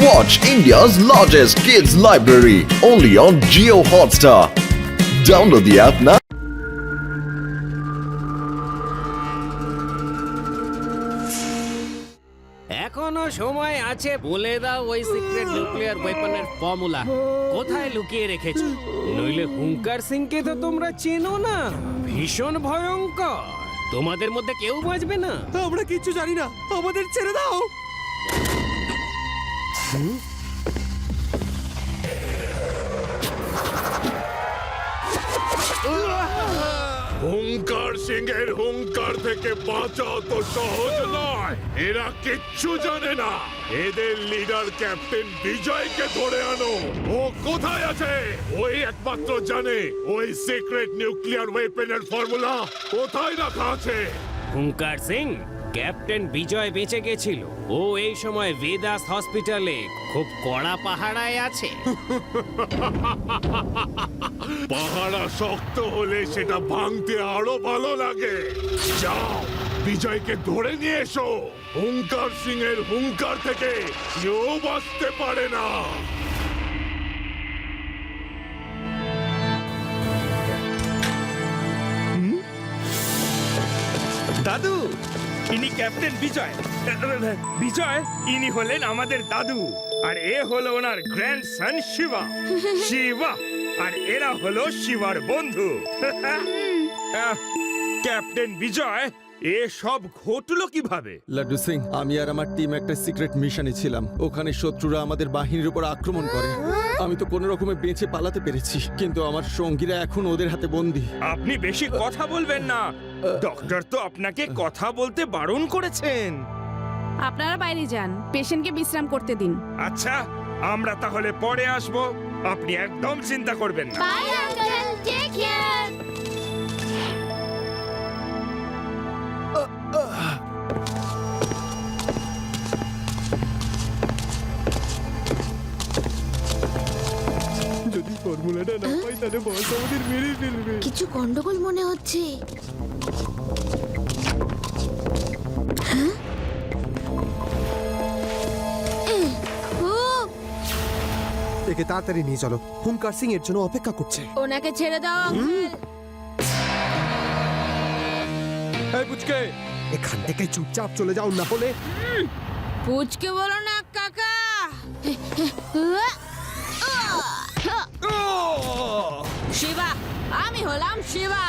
Watch India's largest kids library only on Jio Hotstar. Download the app now. এখনো সময় আছে, বলে দাও ওই সিক্রেট নিউক্লিয়ার ওয়েপনের ফর্মুলা কোথায় লুকিয়ে রেখেছো। নইলে হুঙ্কার সিংকে তো তোমরা চেনো না, ভীষণ ভয়ঙ্কর। তোমাদের মধ্যে কেউ বাঁচবে না। আমরা কিচ্ছু জানি না, আমাদের ছেড়ে দাও। হুঙ্কার সিং এর হুঙ্কার থেকে বাঁচা তো সহজ নয়। এরা কিচ্ছু জানে না। এদের লিডার ক্যাপ্টেন বিজয়কে ধরে আনো। ও কোথায় আছে? ওই একমাত্র জানে ওই সিক্রেট নিউক্লিয়ার ওয়েপনের ফর্মুলা কোথায় রাখা আছে। হুঙ্কার সিং, ক্যাপ্টেন বিজয় বেঁচে গেছিল। ও এই সময় বেদাস হসপিটালে খুব কড়া পাহারায় আছে। পাহারা শক্ত হলে সেটা ভাঙতে আরো ভালো লাগে। যাও, বিজয়কে ধরে নিয়ে এসো। হুঙ্কার সিং এর হুঙ্কার থেকে কেউ বাঁচতে পারে না। দাদু, ইনি ক্যাপ্টেন বিজয়। বিজয়, ইনি হলেন আমাদের দাদু, আর এ হলো ওনার গ্র্যান্ডসন শিবা। শিবা আর এরা হলো শিবার বন্ধু। ক্যাপ্টেন বিজয়, এ সব ঘটলো কিভাবে? লাড্ডু সিং, আমি আর আমার টিম একটা সিক্রেট মিশনে ছিলাম। ওখানে শত্রুরা আমাদের বাহিনীর উপর আক্রমণ করে। আমি তো কোনো রকমে বেঁচে পালাতে পেরেছি, কিন্তু আমার সঙ্গীরা এখন ওদের হাতে বন্দী। আপনি বেশি কথা বলবেন না। ডক্টর তো আপনাকে কথা বলতে বারণ করেছেন। আপনারা বাইরে যান, পেশেন্টকে বিশ্রাম করতে দিন। আচ্ছা, আমরা তাহলে পরে আসব। আপনি একদম চিন্তা করবেন না। Bye uncle, take care. যদি ফর্মুলাটা না পাই তাহলে বস আমাদের মেরে ফেলবে। কিছু গন্ডগোল মনে হচ্ছে। একে তাড়াতাড়ি নিয়ে চলো, হুঙ্কার সিং এর জন্য অপেক্ষা করছে। ওনাকে ছেড়ে দাও আঙ্কেল। এই পুচকে, এখান থেকে চুপচাপ চলে যাও, না হলে পুচকে বলো না কাকা। শিবা, আমি হলাম শিবা।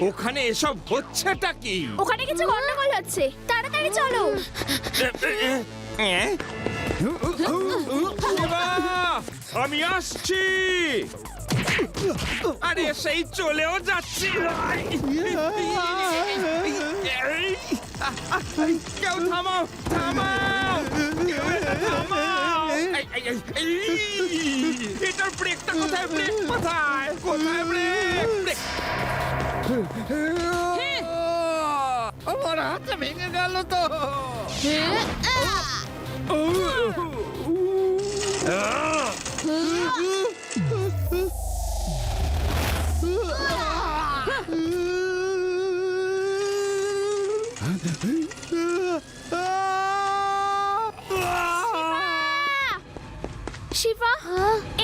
ওখানে এসব হচ্ছেটা কি? ওখানে কিছু গন্ডগোল হচ্ছে, তাড়াতাড়ি চলো। শিবা, আমি আসছি। আরে সেই চলেও যাচ্ছি। কেউ থামাও, থামাও, কেউ এটা থামাও। এটার ব্রেকটা কোথায়? ব্রেক কোথায়? কোথায় ব্রেক? ব্রেক। আমার হাত ভেঙে গেল তো। শিবা,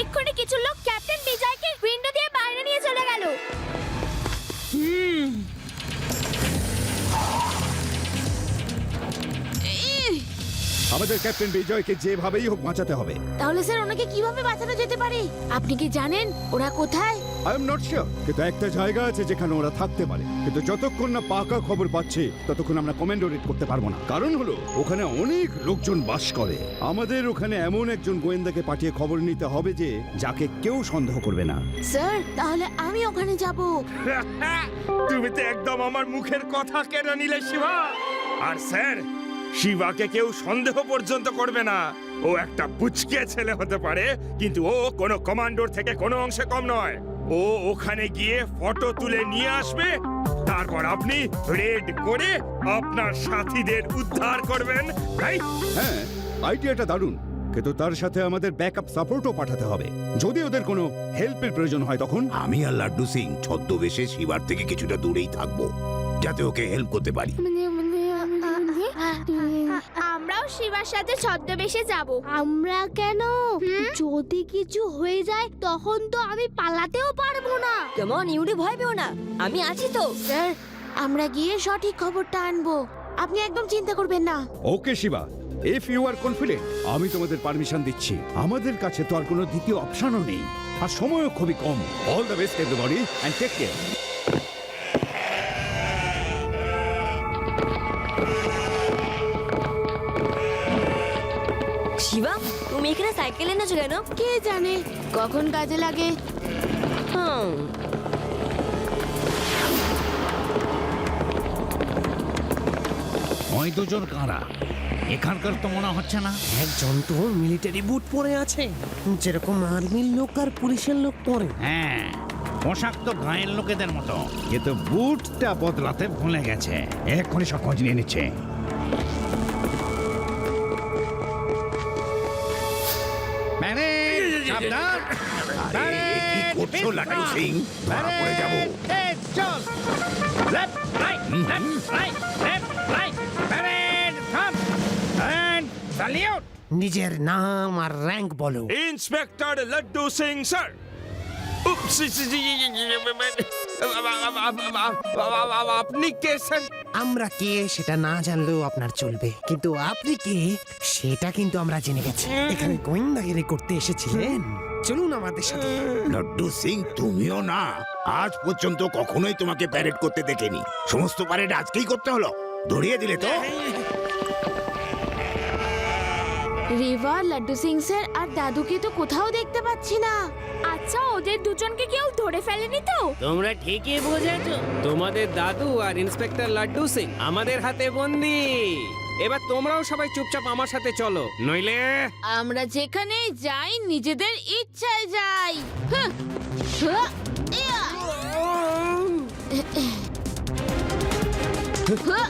এক্ষুনি কিছু লোক ক্যাপ্টেন বিজয়কে উইন্ডো দিয়ে বাইরে নিয়ে চলে গেল। আমাদের ক্যাপ্টেন বিজয়কে যেভাবেই হোক বাঁচাতে হবে। তাহলে স্যার ওনাকে কিভাবে বাঁচানো যেতে পারে? আপনি কি জানেন ওরা কোথায়? আই এম নট শিওর, কিন্তু একটা জায়গা আছে যেখানে ওরা থাকতে পারে, কিন্তু যতক্ষণ না পাকা খবর পাচ্ছি ততক্ষণ আমরা কমেন্ডোরেট করতে পারবো না। কারণ হলো ওখানে অনেক লোকজন বাস করে। আমাদের ওখানে এমন একজন গোয়েন্দাকে পাঠিয়ে খবর নিতে হবে যে যাকে কেউ সন্দেহ করবে না। স্যার তাহলে আমি ওখানে যাব। তুমি তো একদম আমার মুখের কথা কেড়ে নিলে শিবা। আর স্যার, শিবাকে কেউ সন্দেহ পর্যন্ত করবে না। ও একটা পুচকে ছেলে হতে পারে, কিন্তু ও কোনো কমান্ডোর থেকে কোনো অংশে কম নয়। ও ওখানে গিয়ে ফটো তুলে নিয়ে আসবে, তারপর আপনি রেড করে আপনার সাথীদের উদ্ধার করবেন, রাইট? হ্যাঁ, আইডিয়াটা দারুণ, কিন্তু তার সাথে আমাদের ব্যাকআপ সাপোর্টও পাঠাতে হবে। যদি ওদের কোনো হেল্পের প্রয়োজন হয় তখন আমি আর লাড্ডু সিং ছদ্মবেশে শিবার থেকে কিছুটা দূরেই থাকবো, যাতে ওকে হেল্প করতে পারি। আমরাও শিবার সাথে ছদ্মবেশে যাব। আমরা কেন? যদি কিছু হয়ে যায় তখন তো আমি পালাতেও পারবো না। কেমন ইউরি, ভয় পেও না, আমি আছি তো। স্যার, আমরা গিয়ে সঠিক খবরটা আনবো, আপনি একদম চিন্তা করবেন না। Okay Shiva, if you are confident, আমি তোমাদের পারমিশন দিচ্ছি। আমাদের কাছে তো আর কোনো দ্বিতীয় অপশনও নেই, আর সময়ও খুবই কম। All the best everybody and take care. Shiva, তুমি এখানে সাইকেল এনেছো কেন? কে জানে কখন কাজে লাগে। ওই দুজন কারা? এখানকার তো মনে হচ্ছে না। একজন তো মিলিটারি বুট পরে আছে, যেরকম আর্মির লোক আর পুলিশের লোক পরে। হ্যাঁ, পোশাক তো গায়ের লোকেদের মতো, কিন্তু বুটটা বদলাতে ভুলে গেছে। এক্ষুনি সব খোঁজ নিয়ে নিচ্ছে। কি করছো লাড্ডু সিং? ধরা পড়ে যাবো। নিজের নাম আর র্যাঙ্ক বলো। Inspector Laddu Singh sir. আপনি কে স্যার? আমরা কে সেটা না জানলেও আপনার চলবে, কিন্তু আপনি কে সেটা কিন্তু আমরা জেনে গেছি। এখানে গোয়েন্দাগিরি করতে এসেছিলেন, চলুন আমাদের সাথে। লাড্ডু সিং, তুমিও না। আজ পর্যন্ত কখনোই তোমাকে প্যারেড করতে দেখিনি। সমস্ত প্যারেড আজকেই করতে হলো? ধরিয়ে দিলে তো। রিভা, লাড্ডু সিং স্যার আর দাদুকে তো কোথাও দেখতে পাচ্ছি না। আচ্ছা, ওদের দুজনকে কেউ ধরে ফেলেনি তো? তোমরা ঠিকই বুঝেছো, তোমাদের দাদু আর ইন্সপেক্টর লাড্ডু সিং আমাদের হাতে বন্দি। এবার তোমরাও সবাই চুপচাপ আমার সাথে চলো, নইলে আমরা যেখানে যাই নিজেদের ইচ্ছায় যাই। হাহ! হাহ! ইয়া! হাহ!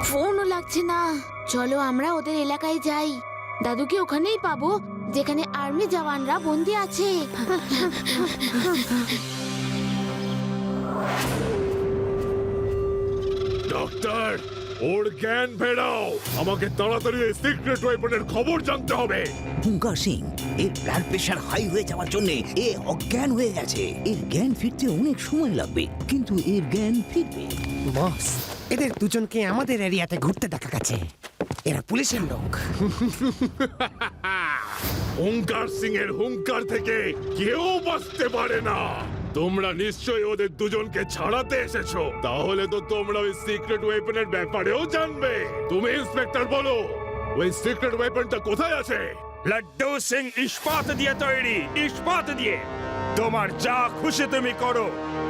ফোনও লাগছে না। চলো আমরা ওদের এলাকায় যাই, দাদুকে ওখানেই পাবো যেখানে আর্মি জওয়ানরা বন্দি আছে। ডক্টর, ওর জ্ঞান ফেরাও। আমাকে তাড়াতাড়ি এই সিক্রেট ওয়েপনের খবর জানতে হবে। হুঙ্কার সিং, এর ব্লাড প্রেশার হাই হয়ে যাওয়ার জন্য এ অজ্ঞান হয়ে গেছে। এর জ্ঞান ফিরতে অনেক সময় লাগবে, কিন্তু এর জ্ঞান ফিরবে। বস, এদের দুজনকে আমাদের এরিয়াতে ঘুরতে দেখা গেছে। এরা পুলিশের লোক। ওঙ্কার সিং এর হুঙ্কার থেকে কেউ বাঁচতে পারে না। তোমরা নিশ্চয়ই ওদের দুজনকে ছাড়াতে এসেছো, তাহলে তো তোমরা ওই সিক্রেট ওয়েপনের ব্যাপারেও জানবে। তুমি ইন্সপেক্টর বলো, ওই সিক্রেট ওয়েপনটা কোথায় আছে? লাড্ডু সিং ইস্পাত দিয়ে তৈরি, ইস্পাত দিয়ে। তোমার যা খুশি তুমি করো,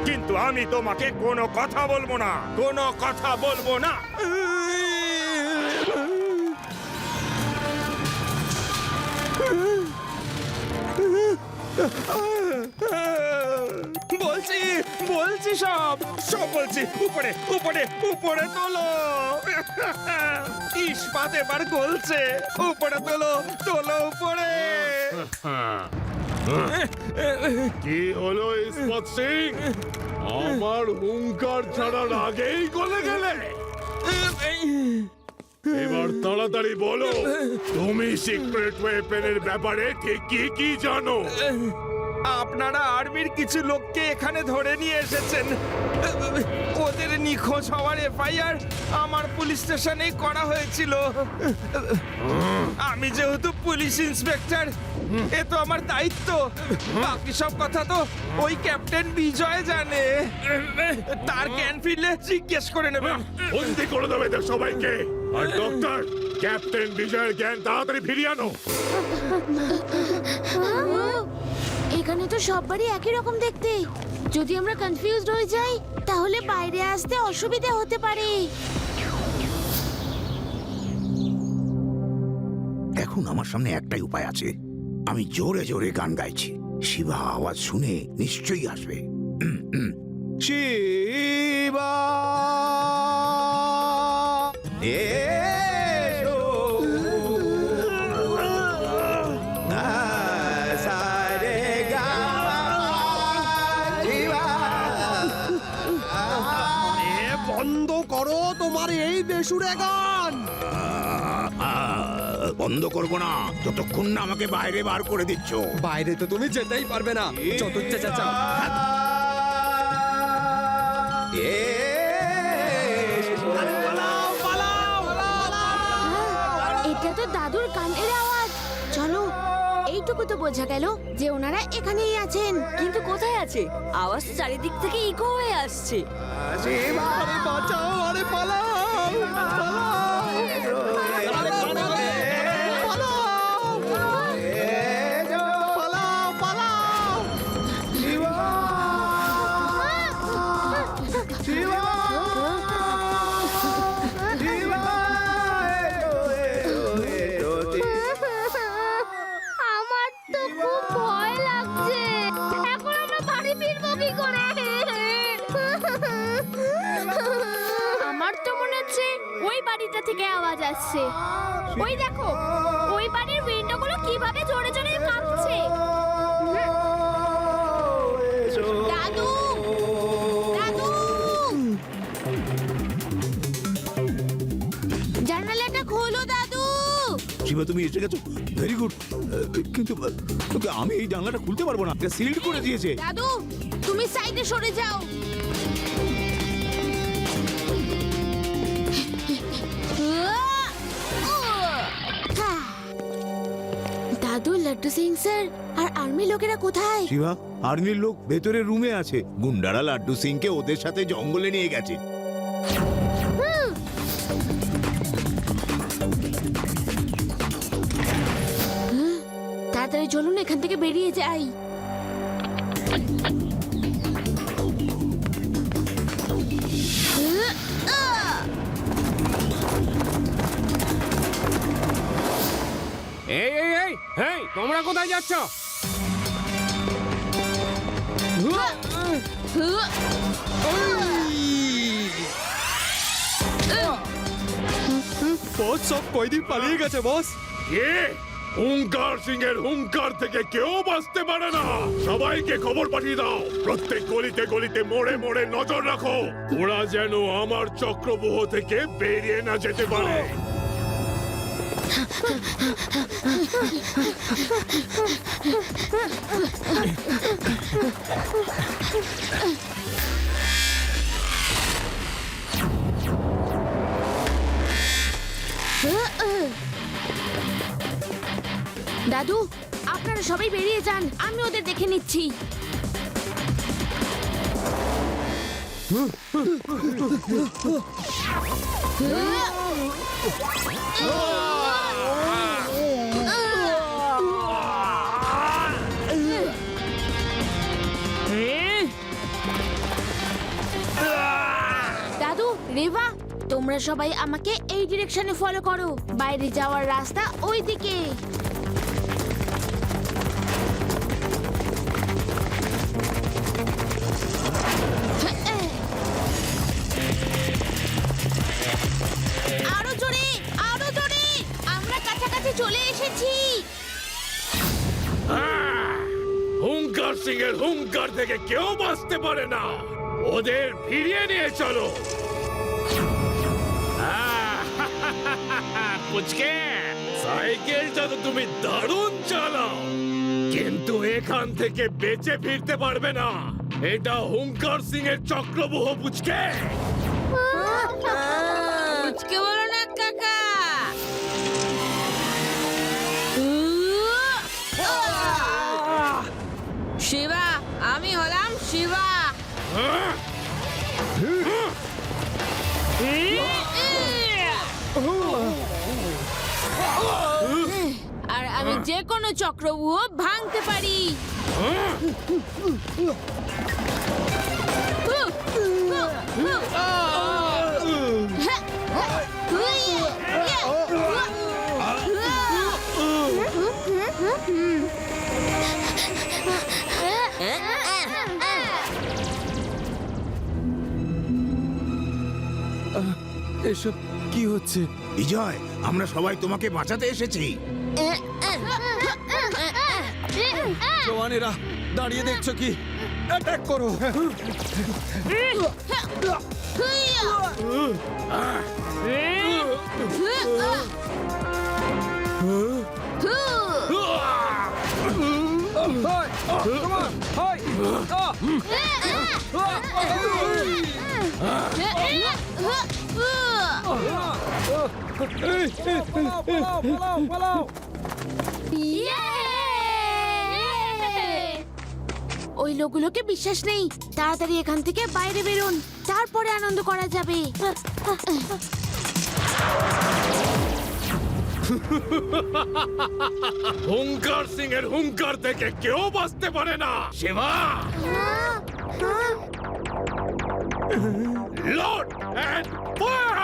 কিন্তু আমি তোমাকে কোনো কথা বলবো না, কোনো কথা বলবো না। বলছি বলছি সব সব বলছি। উপরে উপরে উপরে তোলো। ইস্পাত এবার গলছে। উপরে তোলো তোলো উপরে। কি হলো ইস্পাত সিং? আমার হুঙ্কার ছাড়ার আগেই গলে গেলে। এবার তাড়াতাড়ি বলো, তুমি সিক্রেট ওয়েপনের ব্যাপারে ঠিক কি কি জানো? আপনারা আর্মির কিছু লোককে এখানে ধরে নিয়ে এসেছেন। ওদের নিখোঁজ হওয়ার এফআইআর আমার পুলিশ স্টেশনেই করা হয়েছিল। আমি যেহেতু পুলিশ ইন্সপেক্টর, এ তো আমার দায়িত্ব। বাকি সব কথা তো ওই ক্যাপ্টেন বিজয় জানে। তার জ্ঞান ফিরলে জিজ্ঞেস করে নেবেন। বন্দি করে দেবে এদের সবাইকে। আর ডক্টর, ক্যাপ্টেন বিজয়ের জ্ঞান তাড়াতাড়ি ফিরিয়ে আনো। এখানে তো সববারই একই রকম দেখতে। যদি আমরা কনফিউজড হয়ে যাই তাহলে বাইরে আসতে অসুবিধা হতে পারে। এখন আমার সামনে একটাই উপায় আছে। আমি জোরে জোরে গান গাইছি, শিবা আওয়াজ শুনে নিশ্চয়ই আসবে। শিবা এসো, সারে গামা, শিবা। বন্ধ করো তোমার এই বেসুরে গান। বন্ধ করবো না যতক্ষণ না আমাকে বাইরে বার করে দিচ্ছ। বাইরে তো তুমি যেতেই পারবে না, যত ইচ্ছে চাচাও। এটা তো দাদুর গানের আওয়াজ। চলো, এইটুকু তো বোঝা গেল যে ওনারা এখানেই আছেন। কিন্তু কোথায় আছে? আওয়াজ চারিদিক থেকে ইকো হয়ে আসছে। আরে বাঁচাও, আরে পালাও, আমার তো খুব ভয় লাগছে। এখন আমরা বাড়ি ফিরবো কি করে? আমার তো মনে হচ্ছে ওই বাড়িটা থেকে আওয়াজ আসছে। ওই দেখো, ওই বাড়ির উইন্ডোগুলো কিভাবে জোরে জোরে কাঁপছে। দাদু, দাদু, জানালাটা খোলো দাদু। শিবা, তুমি এসে গেছো, ভেরি গুড। কিন্তু আমি এই জানলাটা খুলতে পারবো না, সিল্ড করে দিয়েছে। দাদু, তুমি সাইডে সরে যাও। দাদু, লাড্ডু সিং স্যার আর আর্মি লোকেরা কোথায়? শিবা, আর্মির লোক ভেতরে রুমে আছে। গুন্ডারা লাড্ডু সিংকে ওদের সাথে জঙ্গলে নিয়ে গেছে। তাড়াতাড়ি চলুন এখান থেকে বেরিয়ে যাই। এই এই এই এই, তোমরা কোথায় যাচ্ছ? বস, সব কয়দিন পালিয়ে গেছে বস। কে? হুঙ্কার সিং এর হুঙ্কার থেকে কেউ বাঁচতে পারে না। সবাইকে খবর পাঠিয়ে দাও, প্রত্যেক গলিতে গলিতে মোড়ে মোড়ে নজর রাখো, ওরা যেন আমার চক্রব্যূহ থেকে বেরিয়ে না যেতে পারে। দাদু, আপনারা সবাই বেরিয়ে যান, আমি ওদের দেখে নিচ্ছি। দাদু, রেভা, তোমরা সবাই আমাকে এই ডিরেকশনে ফলো করো। বাইরে যাওয়ার রাস্তা ওই দিকে। আরো জোরে, আরো জোরে, আমরা কাছাকাছি চলে এসেছি। হুঙ্কার সিং এর হুঙ্কার থেকে কেউ বাঁচতে পারে না, ওদের ফিরিয়ে নিয়ে চলো। পুচকে, সাইকেলটা তো তুমি দারুণ চালাও, কিন্তু এখান থেকে বেঁচে ফিরতে পারবে না। এটা হুঙ্কার সিং এর চক্রব্যূহ বুঝকে। বুঝকে বলো না কাকা। শিবা, আমি হলাম শিবা। আর আমি যে কোনো চক্রব্যূহ ভাঙতে পারি। এসব কি হচ্ছে? বিজয়, আমরা সবাই তোমাকে বাঁচাতে এসেছি। জওয়ানেরা, দাঁড়িয়ে দেখছো কি? অ্যাটাক করো! ওই লোকগুলোকে বিশ্বাস নেই। তাড়াতাড়ি এখান থেকে বাইরে বেরোন, তারপরে আনন্দ করা যাবে। হুঙ্কার সিং এর হুঙ্কার থেকে কেউ বাঁচতে পারে না। Shiva, load and fire!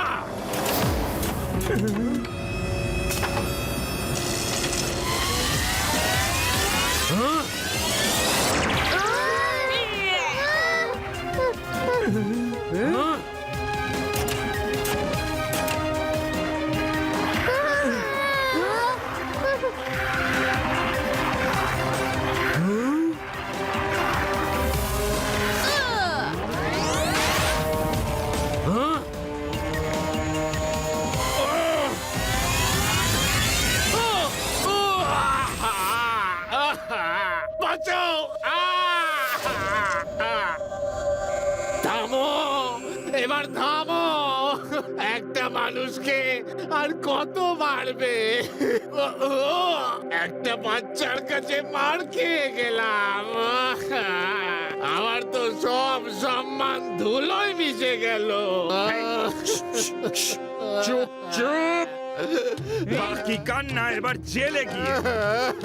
বাঁচাও! থামো, এবার থামো। একটা মানুষকে আর কত মারবে? একটা বাচ্চার কাছে মার খেয়ে গেলাম। আমার তো সব সম্মান ধুলোয় মিশে গেল। চুপ চুপ। বাকি কান্না এবার জেলে গিয়ে।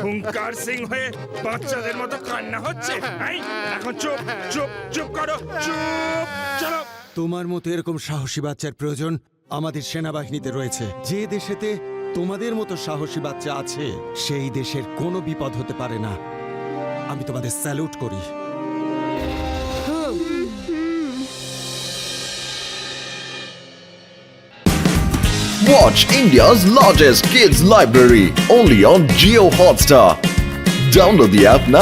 হুঙ্কার সিং হয়ে বাচ্চাদের মতো কান্না হচ্ছে। এই, এখন চুপ চুপ চুপ করো, চুপ। চলো। তোমার মতো এরকম সাহসী বাচ্চার প্রয়োজন আমাদের সেনাবাহিনীতে রয়েছে। যে দেশেতে তোমাদের মতো সাহসী বাচ্চা আছে, সেই দেশের কোনো বিপদ হতে পারে না। আমি তোমাদের স্যালুট করি। Watch India's largest kids library only on Geo Hotstar. Download the app now.